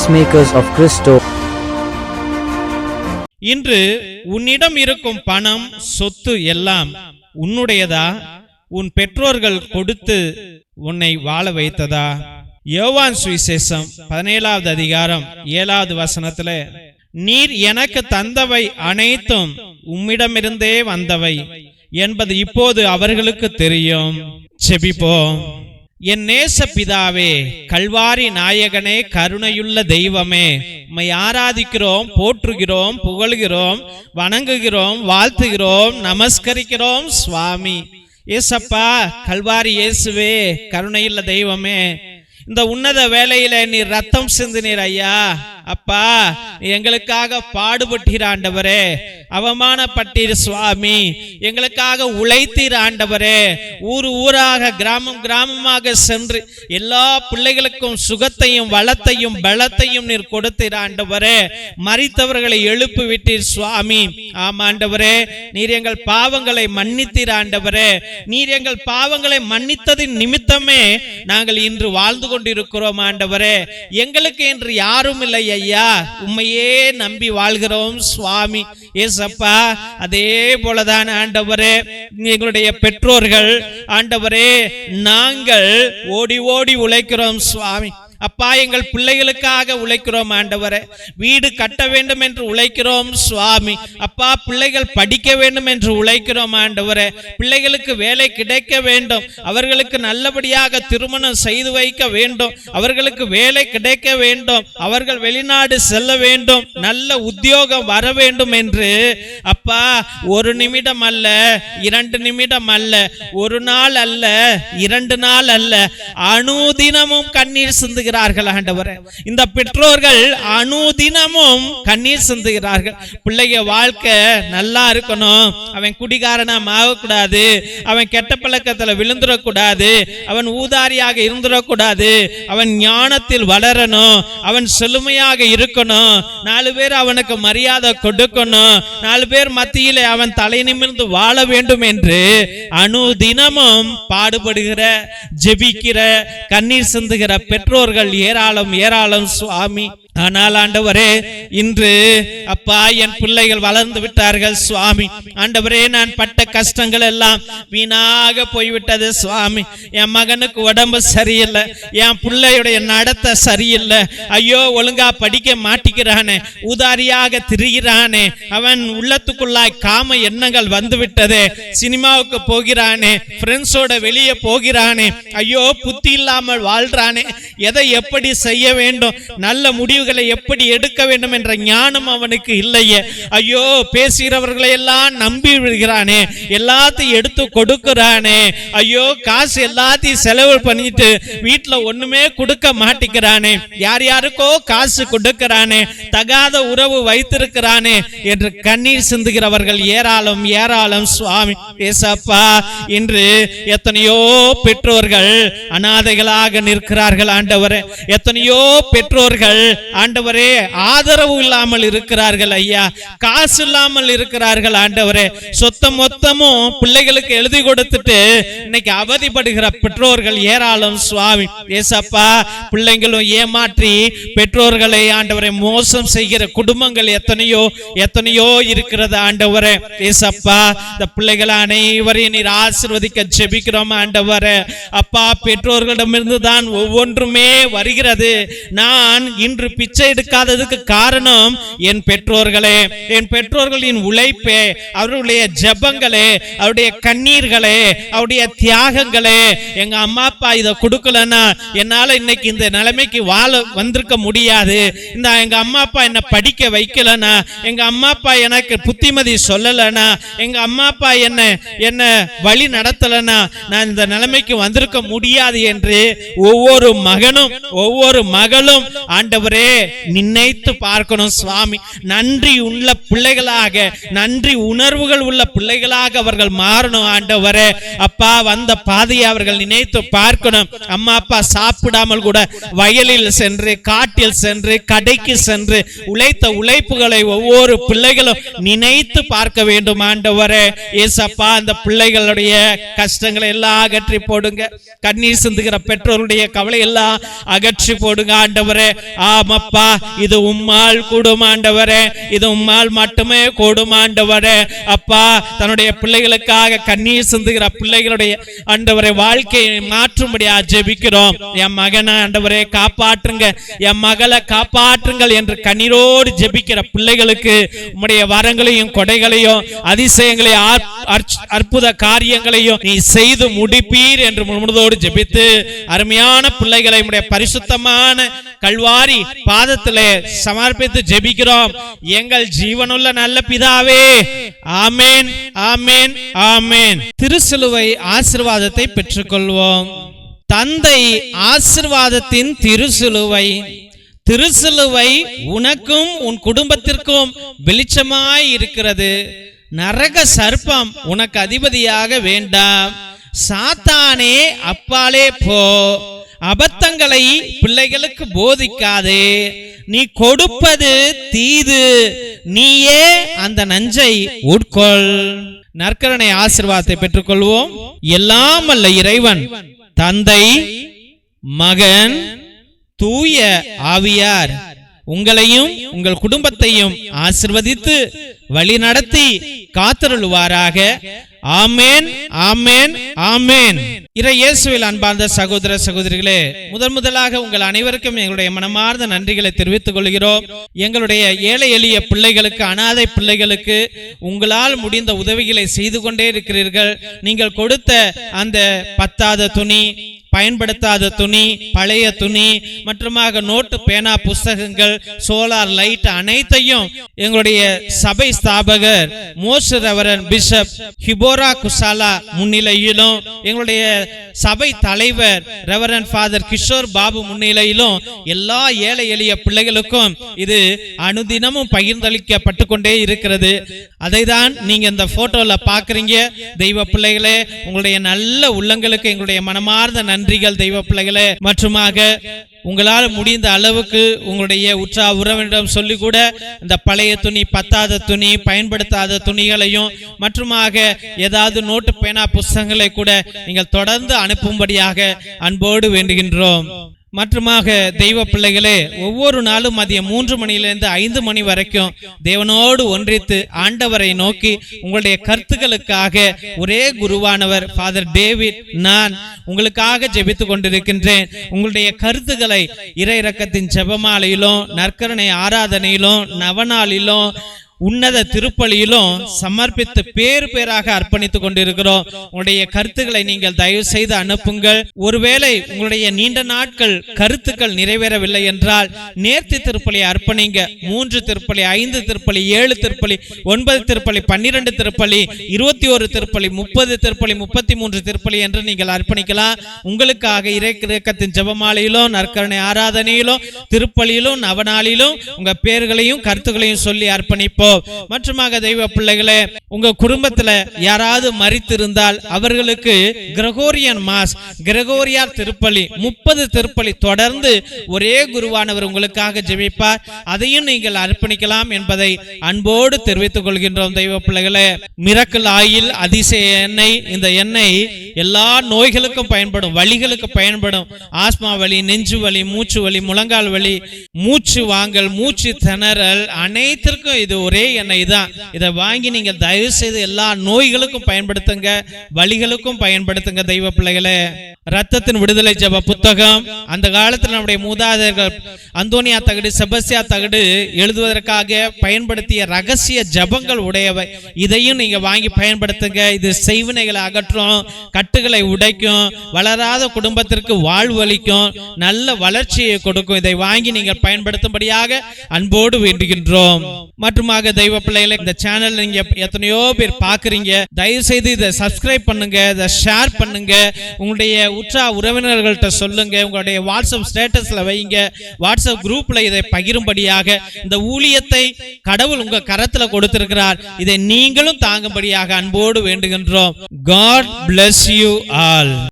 peacemakers of Christo. இன்று உன்னிடம் இருக்கும் பணம் சொத்து எல்லாம் உன்னுடையதா? உன் பெற்றோர்கள் கொடுத்து உன்னை வாழ வைத்ததா? யோவான் சுவிசேஷம் 17வது அதிகாரம் 7வது வசனத்துல, நீர் எனக்கு தந்தவை அனைத்தும் உம்மிடமிருந்தே வந்தவை என்பது இப்போது அவர்களுக்கு தெரியும். செபிப்போம். என் நேச பிதாவே, கல்வாரி நாயகனே, கருணையுள்ள தெய்வமே, உம்மை ஆராதிக்கிறோம், போற்றுகிறோம், புகழ்கிறோம், வணங்குகிறோம், வாழ்த்துகிறோம், நமஸ்கரிக்கிறோம் சுவாமி. ஏசப்பா, கல்வாரி இயேசுவே, கருணையுள்ள தெய்வமே, இந்த உன்னத வேளையில நீர் ரத்தம் சிந்தினீர் ஐயா. அப்பா, எங்களுக்காக பாடுபட்டீர் ஆண்டவரே, அவமானப்பட்டீர் சுவாமி, எங்களுக்காக உழைத்தீர் ஆண்டவரே. ஊர் ஊராக கிராமம் கிராமமாக சென்று எல்லா பிள்ளைகளுக்கும் சுகத்தையும் வளத்தையும் பலத்தையும் நீர் கொடுத்தீர் ஆண்டவரே. மரித்தவர்களை எழுப்பி விட்டீர் சுவாமி. ஆமாண்டவரே, நீர் எங்கள் பாவங்களை மன்னித்தீர் ஆண்டவரே. நீர் எங்கள் பாவங்களை மன்னித்ததின் நிமித்தமே நாங்கள் இன்று வாழ்ந்து கொண்டிருக்கிறோம் ஆண்டவரே. எங்களுக்கு இன்று யாரும் இல்லை ஐயா, உம்மையே நம்பி வாழ்கிறோம் சுவாமி. ஏசப்பா, அதே போலதான் ஆண்டவரே எங்களுடைய பெற்றோர்கள் ஆண்டவரே, நாங்கள் ஓடி ஓடி உழைக்கிறோம் சுவாமி. அப்பா, எங்கள் பிள்ளைகளுக்காக உழைக்கிறோம் ஆண்டவரே. வீடு கட்ட வேண்டும் என்று உழைக்கிறோம் சுவாமி. அப்பா, பிள்ளைகள் படிக்க வேண்டும் என்று உழைக்கிறோம் ஆண்டவரே. பிள்ளைகளுக்கு வேலை கிடைக்க வேண்டும், அவர்களுக்கு நல்லபடியாக திருமணம் செய்து வைக்க வேண்டும், அவர்களுக்கு வேலை கிடைக்க வேண்டும், அவர்கள் வெளிநாடு செல்ல வேண்டும், நல்ல உத்தியோகம் வர வேண்டும் என்று அப்பா, ஒரு நிமிடம் அல்ல, 2 நிமிடம் அல்ல, ஒரு நாள் அல்ல, 2 நாள் அல்ல, அனுதினமும் கண்ணீர் சிந்து ஆண்டவரே. இந்த பெற்றோர்கள் அனுதினமும் கண்ணீர் சிந்துகிறார்கள். பிள்ளைங்க வாழ்க்கை நல்லா இருக்கணும், அவன் குடிகாரனா ஆகக்கூடாது, அவன் கெட்ட பழக்கத்துல விழுந்துடக்கூடாது, அவன் ஊதாரியாக இருந்துடக்கூடாது, அவன் ஞானத்தில் வளரணும், அவன் செழுமையாக இருக்கணும், 4 பேர் அவனுக்கு மரியாதை கொடுக்கணும், 4 பேர் மத்தியிலே அவன் தலை நிமிர்ந்து வாழ வேண்டும் என்று அனுதினமும் பாடுபடுகிற, ஜெபிக்கிற, கண்ணீர் சிந்துகிற பெற்றோர்கள் ஏராளம் ஏராளம் சுவாமி. ஆனால் ஆண்டவரே, இன்று அப்பா, என் பிள்ளைகள் வளர்ந்து விட்டார்கள் சுவாமி. ஆண்டவரே, நான் பட்ட கஷ்டங்கள் எல்லாம் வீணாக போய்விட்டது சுவாமி. என் மகனுக்கு உடம்பு சரியில்லை, என் பிள்ளையுடைய நடத்தை சரியில்லை, ஐயோ ஒழுங்கா படிக்க மாட்டிக்கிறானே, ஊதாரியாக திரிகிறானே, அவன் உள்ளத்துக்குள்ளாய் காம எண்ணங்கள் வந்து விட்டதே, சினிமாவுக்கு போகிறானே, ஃப்ரெண்ட்ஸோட வெளியே போகிறானே, ஐயோ புத்தி இல்லாமல் வாழ்றானே, எதை எப்படி செய்ய வேண்டும், நல்ல முடிவு எப்படி எடுக்க வேண்டும் என்ற ஞானம் அவனுக்கு இல்லையே, ஐயோ பேசுகிறவர்களை எல்லாம் நம்பி விடுகிறானே, எல்லாத்தையும் எடுத்து கொடுக்கிறானே, ஐயோ காசு எல்லாத்தையும் செலவு பண்ணிட்டு வீட்டுல ஒண்ணுமே கொடுக்க மாட்டிக்கிறானே, யார் யாருக்கோ காசு கொடுக்கிறானே, தகாத உறவு வைத்திருக்கிறானே என்று கண்ணீர் சிந்துகிறவர்கள் ஏராளம் ஏராளம் சுவாமி. ஏசப்பா, இன்று எத்தனையோ பெற்றோர்கள் அனாதைகளாக நிற்கிறார்கள் ஆண்டவரே. எத்தனையோ பெற்றோர்கள் ஆண்டவரே ஆதரவு இல்லாமல் இருக்கிறார்கள் ஐயா, காசு இல்லாமல் இருக்கிறார்கள் ஆண்டவரே. சொத்த மொத்தமும் பிள்ளைகளுக்கு எழுதி கொடுத்துட்டு இன்னைக்கு அவதிப்படுகிற பெற்றோர்கள் ஏராளம் சுவாமி. ஏசப்பா, பிள்ளைங்களும் ஏமாற்றி பெற்றோர்களை ஆண்டவரை மோசம் செய்கிற குடும்பங்கள் எத்தனையோ எத்தனையோ இருக்கிறது ஆண்டவரே. ஏசப்பா, இந்த பிள்ளைகள் அனைவரையும் நீர் ஆசீர்வதிக்க ஜெபிக்கிறோம் ஆண்டவரே. அப்பா, பெற்றோர்களிடமிருந்து தான் ஒவ்வொன்றுமே வருகிறது. நான் இன்று பிச்சை எடுக்காததுக்கு காரணம் என் பெற்றோர்களே, என் பெற்றோர்களின் உழைப்பே, அவருடைய ஜெபங்களே, அவருடைய கண்ணீர்களே, அவருடைய தியாகங்களே. எங்க அம்மா அப்பா இதை கொடுக்கலன்னா என்னால இன்னைக்கு இந்த நிலைமைக்கு வாழ வந்திருக்க முடியாது. இந்த எங்க அம்மா அப்பா என்ன படிக்க வைக்கலனா, எங்க அம்மா அப்பா எனக்கு புத்திமதி சொல்லலனா, எங்க அம்மா அப்பா என்ன வழி நடத்தலனா நான் இந்த நிலைமைக்கு வந்திருக்க முடியாது என்று ஒவ்வொரு மகனும் ஒவ்வொரு மகளும் ஆண்டவரே நினைத்து பார்க்கணும் சுவாமி. நன்றி உள்ள பிள்ளைகளாக, நன்றி உணர்வுகள் உள்ள பிள்ளைகளாக அவர்கள் மாறணும் ஆண்டவரே. அப்பா, வந்த பாதையை அவர்கள் நினைத்து பார்க்கணும். அம்மா அப்பா சாப்பிடாமல் கூட வயலில் சென்று, காட்டில் சென்று, கடைக்கு சென்று உழைத்த உழைப்புகளை ஒவ்வொரு பிள்ளைகளும் நினைத்து பார்க்க வேண்டும் ஆண்டவரே. ஏசப்பா, அந்த பிள்ளைகளுடைய கஷ்டங்களை எல்லாம் அகற்றி போடுங்க. கண்ணீர் சிந்துகிற பெற்றோருடைய கவலை எல்லாம் அகற்றி போடுங்க ஆண்டவரே. ஆமா ஆமப்பா, இது உம்மால் கூடும் ஆண்டவரே, இது உம்மால் மட்டுமே கூடும் ஆண்டவரே. அப்பா, தன்னுடைய பிள்ளைகளுக்காக கண்ணீர் சிந்துகிற பிள்ளைகளுடைய ஆண்டவரை வாழ்க்கையை மாற்றும்படியா ஜெபிக்கிறோம். என் மகனை ஆண்டவரே காப்பாற்றுங்க, என் மகளை காப்பாற்றுங்கள் என்று கண்ணீரோடு ஜெபிக்கிற பிள்ளைகளுக்கு உம்முடைய வரங்களையும் கொடைகளையும் அதிசயங்களையும் அற்புத காரியங்களையும் நீ செய்து முடிப்பீர் என்று முழுவதோடு ஜெபித்து அருமையான பிள்ளைகளை உம்முடைய பரிசுத்தமான கல்வாரி பாதத்திலே சமர்ப்பித்து ஜெபிக்கிறோம். எங்கள் ஜீவனுள்ள நல்ல பிதாவே, ஆமென், ஆமென், ஆமென். திருசிலுவை ஆசீர்வாதத்தை பெற்றுக்கொள்வோம். தந்தை ஆசீர்வாதத்தின் திருசிலுவை. திருசிலுவை உனக்கும் உன் குடும்பத்திற்கும் வெளிச்சமாய் இருக்கிறது. நரக சர்ப்பம் உனக்கு அதிபதியாக வேண்டாம். சாத்தானே அப்பாலே போ. அபத்தங்களை பிள்ளைகளுக்கு போதிக்காதே. நீ கொடுப்பது தீது, நீயே அந்த நஞ்சை உட்கொள். நற்கருணை ஆசீர்வாதத்தை பெற்றுக்கொள்வோம். எல்லாம் வல்ல இறைவன் தந்தை, மகன், தூய ஆவியார் உங்களையும் உங்கள் குடும்பத்தையும் ஆசீர்வதித்து வழி நடத்தி காத்தருளுவாராக. ஆமென், ஆமென், ஆமென். இறை இயேசுவில் அன்பார்ந்த சகோதர சகோதரிகளே, முதலாக உங்கள் அனைவருக்கும் எங்களுடைய மனமார்ந்த நன்றிகளை தெரிவித்துக் கொள்கிறோம். எங்களுடைய ஏழை எளிய பிள்ளைகளுக்கு, அனாதை பிள்ளைகளுக்கு உங்களால் முடிந்த உதவிகளை செய்து கொண்டே இருக்கிறீர்கள். நீங்கள் கொடுத்த அந்த பத்தாத துணி, பயன்படுத்தாத துணி, பழைய துணி மற்றுமாக நோட்டு, பேனா, புஸ்தகங்கள், சோலார் லைட் அனைத்தையும் எங்களுடைய சபை ஸ்தாபகர் மோஸ்ட் ரெவரண்ட் பிஷப் ஹிபோரா குசாலா முன்னிலையிலும், எங்களுடைய சபை தலைவர் ரெவரண்ட் ஃபாதர் கிஷோர் பாபு முன்னிலையிலும் எல்லா ஏழை எளிய பிள்ளைகளுக்கும் இது அனுதினமும் பகிர்ந்தளிக்கப்பட்டு கொண்டே இருக்கிறது. அதை தான் நீங்க இந்த போட்டோல பாக்குறீங்க. தெய்வ பிள்ளைகளே, உங்களுடைய நல்ல உள்ளங்களுக்கு எங்களுடைய மனமார்ந்த நன்றிகள் தெய்வ பிள்ளைகளே. மற்றுமாக உங்களால் முடிந்த அளவுக்கு உங்களுடைய உற்றா உறவினரிடம் சொல்லி கூட இந்த பழைய துணி, பத்தாத துணி, பயன்படுத்தாத துணிகளையும் மற்றுமாக ஏதாவது நோட்டு, பேனா, புஸ்தகங்களை கூட நீங்கள் தொடர்ந்து அனுப்பும்படியாக அன்போடு வேண்டுகின்றோம். மற்றுமாக தெய்வ பிள்ளைகளே, ஒவ்வொரு நாளும் மதியம் 3 மணியிலிருந்து 5 மணி வரைக்கும் தேவனோடு ஒன்றித்து ஆண்டவரை நோக்கி உங்களுடைய கருத்துக்களுக்காக ஒரே குருவானவர் ஃபாதர் டேவிட் நான் உங்களுக்காக ஜெபித்துக் கொண்டிருக்கின்றேன். உங்களுடைய கருத்துக்களை இறை இரக்கத்தின் ஜெபமாலையிலும், நற்கருணை ஆராதனையிலும், நவநாளிலும், உன்னத திருப்பலியிலும் சமர்ப்பித்து பேராக அர்ப்பணித்துக் கொண்டிருக்கிறோம். உங்களுடைய கருத்துக்களை நீங்கள் தயவு செய்து அனுப்புங்கள். ஒருவேளை உங்களுடைய நீண்ட நாட்கள் கருத்துக்கள் நிறைவேறவில்லை என்றால் நேர்த்தி திருப்பலி அர்ப்பணிங்க. 3 திருப்பலி, 5 திருப்பலி, 7 திருப்பலி, 9 திருப்பலி, 12 திருப்பலி, 21 திருப்பலி, 30 திருப்பலி, 33 திருப்பலி என்று நீங்கள் அர்ப்பணிக்கலாம். உங்களுக்காக இறை இரக்கத்தின் ஜெபமாலையிலும், நற்கருணை ஆராதனையிலும், திருப்பலியிலும், நவநாளிலும் உங்க பேர்களையும் கருத்துக்களையும் சொல்லி அர்ப்பணிப்போம். மற்றுமாக தெய்வ பிள்ளைகளே, உங்க குடும்பத்துல யாராவது மரித்திருந்தால் அவர்களுக்கு கிரகோரியன் மாஸ், கிரகோரியார் திருப்பலி, 30 திருப்பலி தொடர்ந்து ஒரே குருவானவர் உங்களுக்காக ஜெபிப்பார். அதையும் நீங்கள் அர்ப்பணிக்கலாம் என்பதை அன்போடு தெரிவித்துக் கொள்கின்றோம். தெய்வ பிள்ளைகளே, மிரக்கல் ஆயில் அதிசய எண்ணெய், இந்த எண்ணெய் எல்லா நோய்களுக்கும் பயன்படும், வலிகளுக்கு பயன்படும். ஆஸ்மா வலி, நெஞ்சு வலி, மூச்சு வலி, முழங்கால் வலி, மூச்சு வாங்கல், மூச்சு திணறல் அனைத்திற்கும் இது ஒரே எண்ணெய் தான். இதை வாங்கி நீங்கள் தயவு செய்து எல்லா நோய்களுக்கும் பயன்படுத்துங்க, வலிகளுக்கும் பயன்படுத்துங்க. தெய்வ பிள்ளைகளே, ரத்தத்தின் விடுதலை ஜெப புத்தகம் அந்த காலத்தில் நம்முடைய மூதாதையர்கள் அந்தோனியா தகடு, செபஸ்தியா தகடு எழுதுவதற்காக பயன்படுத்திய ரகசிய ஜபங்கள் உடையவை. இதையும் நீங்க வாங்கி பயன்படுத்துங்க. இது செய்வினைகளை அகற்றும், கட்டுகளை உடைக்கும், வளராத குடும்பத்திற்கு வாழ்வு அளிக்கும், நல்ல வளர்ச்சியை கொடுக்கும். இதை வாங்கி நீங்கள் பயன்படுத்தும்படியாக அன்போடு வேண்டுகின்றோம். மற்றுமாக தெய்வ பிள்ளைகளை, இந்த சேனல் நீங்க எத்தனையோ பேர் பாக்குறீங்க, தயவு செய்து இதை சப்ஸ்கிரைப் பண்ணுங்க, இதை ஷேர் பண்ணுங்க, உங்களுடைய உற்றா உறவினர்கள்ட்ட சொல்லுங்க, உங்களுடைய வாட்ஸ்அப் ஸ்டேட்டஸ்ல வைங்க, வாட்ஸ்அப் குரூப்ல இதை பகிரும்படியாக. இந்த ஊழியத்தை கடவுள் உங்க கரத்துல கொடுத்திருக்கிறார், இதை நீங்களும் தாங்கும்படியாக அன்போடு வேண்டுகின்றோம். God bless you all.